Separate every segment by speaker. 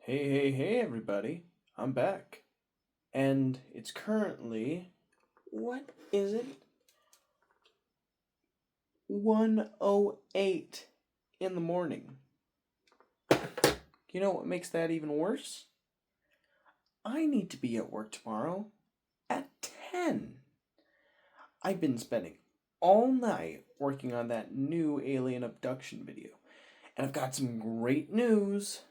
Speaker 1: Hey, everybody. I'm back. And it's currently, what is it? 1:08 in the morning. You know what makes that even worse? I need to be at work tomorrow at 10. I've been spending all night working on that new alien abduction video. And I've got some great news.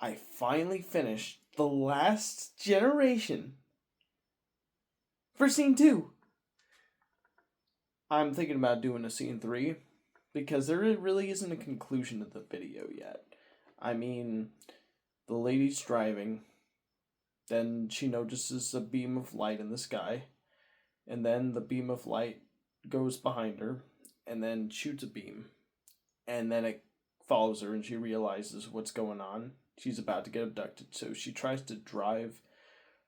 Speaker 1: I finally finished The Last Generation for scene 2. I'm thinking about doing a scene 3 because there really isn't a conclusion to the video yet. I mean, the lady's driving, then she notices a beam of light in the sky, and then the beam of light goes behind her and then shoots a beam, and then it follows her and she realizes what's going on. She's about to get abducted, so she tries to drive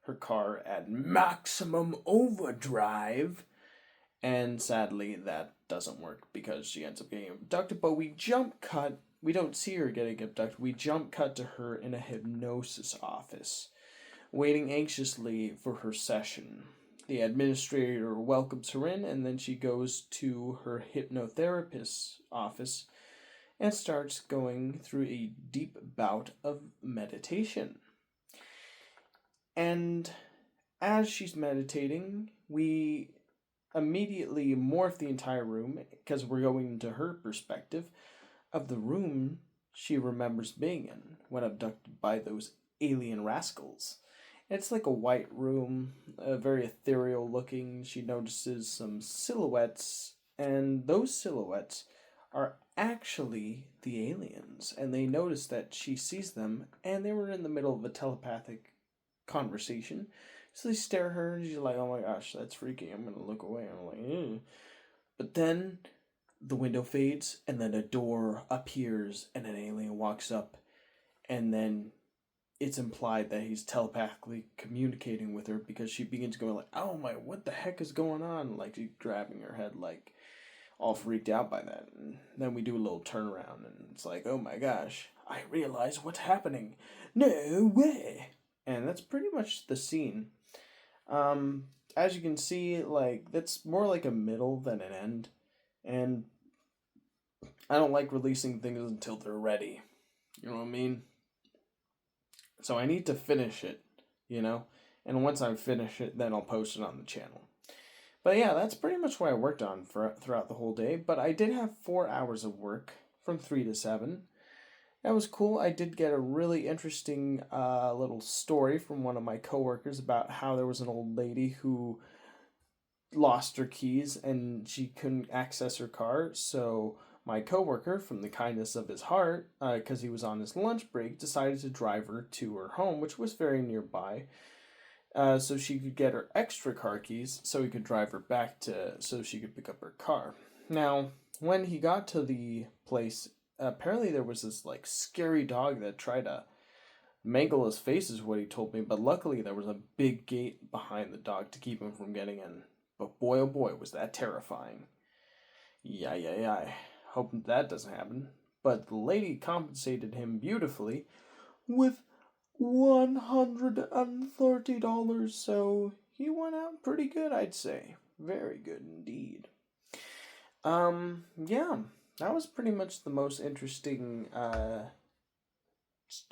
Speaker 1: her car at maximum overdrive. And sadly, that doesn't work because she ends up getting abducted. But we jump cut. We don't see her getting abducted. We jump cut to her in a hypnosis office, waiting anxiously for her session. The administrator welcomes her in, and then she goes to her hypnotherapist's office and starts going through a deep bout of meditation. And as she's meditating, we immediately morph the entire room because we're going into her perspective of the room she remembers being in when abducted by those alien rascals. It's like a white room, very ethereal looking. She notices some silhouettes, and those silhouettes are actually the aliens. And they notice that she sees them, and they were in the middle of a telepathic conversation. So they stare at her, and she's like, "Oh my gosh, that's freaky. I'm gonna look away." I'm like, "Ew." But then the window fades, and then a door appears, and an alien walks up, and then it's implied that he's telepathically communicating with her because she begins going like, "Oh my, what the heck is going on?" Like she's grabbing her head, like all freaked out by that. And then we do a little turnaround, and it's like, "Oh my gosh, I realize what's happening. No way!" And that's pretty much the scene. As you can see, like that's more like a middle than an end, and I don't like releasing things until they're ready. You know what I mean? So I need to finish it, you know? And once I finish it, then I'll post it on the channel. But yeah, that's pretty much what I worked on throughout the whole day. But I did have 4 hours of work from 3 to 7. That was cool. I did get a really interesting little story from one of my coworkers about how there was an old lady who lost her keys and she couldn't access her car. So my coworker, from the kindness of his heart, because he was on his lunch break, decided to drive her to her home, which was very nearby, so she could get her extra car keys, so he could drive her back so she could pick up her car. Now, when he got to the place, apparently there was this like scary dog that tried to mangle his face, is what he told me. But luckily, there was a big gate behind the dog to keep him from getting in. But boy, oh boy, was that terrifying. Yeah. Hope that doesn't happen. But the lady compensated him beautifully with $130, so he went out pretty good, I'd say. Very good indeed. Yeah, that was pretty much the most interesting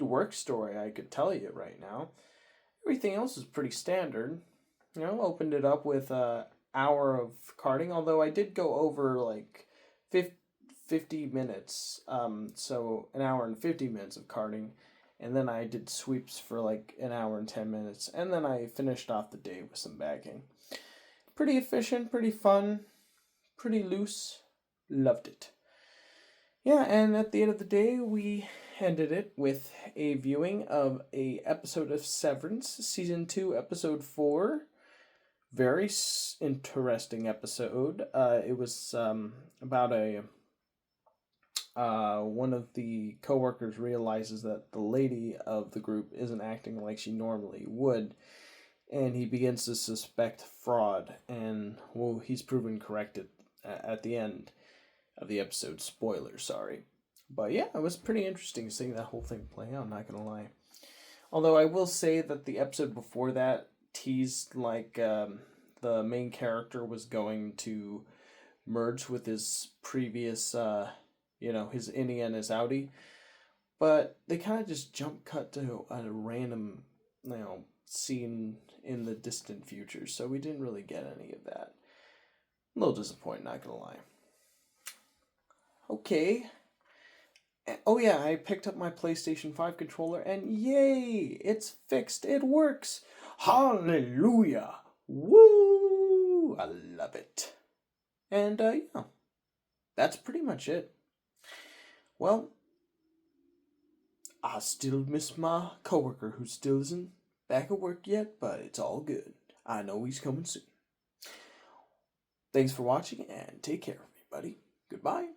Speaker 1: work story I could tell you right now. Everything else is pretty standard. You know, opened it up with a hour of karting, although I did go over like 50 minutes, so an hour and 50 minutes of karting, and then I did sweeps for like an hour and 10 minutes, and then I finished off the day with some bagging. Pretty efficient, pretty fun, pretty loose. Loved it. Yeah, and at the end of the day, we ended it with a viewing of a episode of Severance, season 2, episode 4. Very interesting episode. It was about a one of the coworkers realizes that the lady of the group isn't acting like she normally would, and he begins to suspect fraud. And well, he's proven correct at the end of the episode. Spoiler, sorry. But yeah, it was pretty interesting seeing that whole thing play out, not gonna lie. Although I will say that the episode before that teased like the main character was going to merge with his previous, his innie and his outie. But they kind of just jump cut to a random, scene in the distant future, so we didn't really get any of that. A little disappointed, not gonna lie. Okay. Oh yeah, I picked up my PlayStation 5 controller and yay! It's fixed. It works. Hallelujah. Woo! I love it. And yeah, that's pretty much it. Well, I still miss my coworker who still isn't back at work yet, but it's all good. I know he's coming soon. Thanks for watching and take care, everybody. Goodbye.